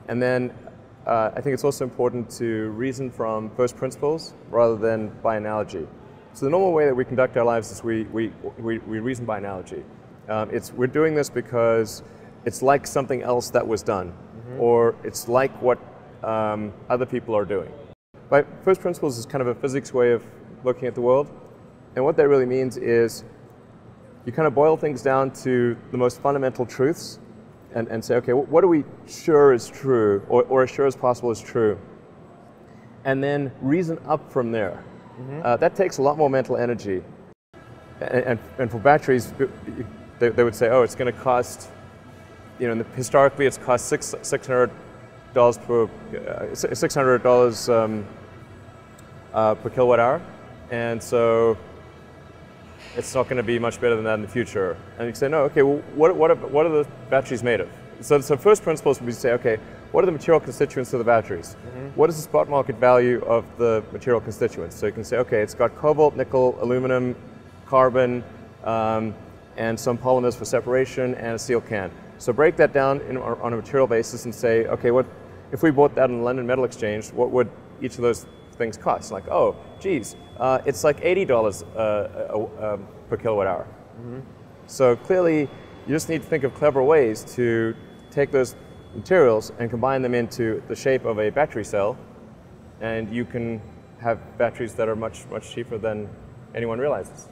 And then I think it's also important to reason from first principles rather than by analogy. So the normal way that we conduct our lives is we reason by analogy. We're doing this because it's like something else that was done, or it's like what other people are doing. But first principles is kind of a physics way of looking at the world. And what that really means is you kind of boil things down to the most fundamental truths and say, okay, what are we sure is true, or as sure as possible is true? And then reason up from there. That takes a lot more mental energy. And for batteries, they would say, oh, it's going to cost, historically it's cost $600 per kilowatt hour. And so it's not going to be much better than that in the future. And you say, no, okay, well, what are the batteries made of? So first principles would be to say, okay, what are the material constituents of the batteries? What is the spot market value of the material constituents? So you can say, okay, it's got cobalt, nickel, aluminum, carbon, and some polymers for separation, and a steel can. So break that down on a material basis and say, okay, if we bought that in the London Metal Exchange, what would each of those things cost? Like, oh, geez, it's like $80 per kilowatt hour. So clearly, you just need to think of clever ways to take those materials and combine them into the shape of a battery cell, and you can have batteries that are much, much cheaper than anyone realizes.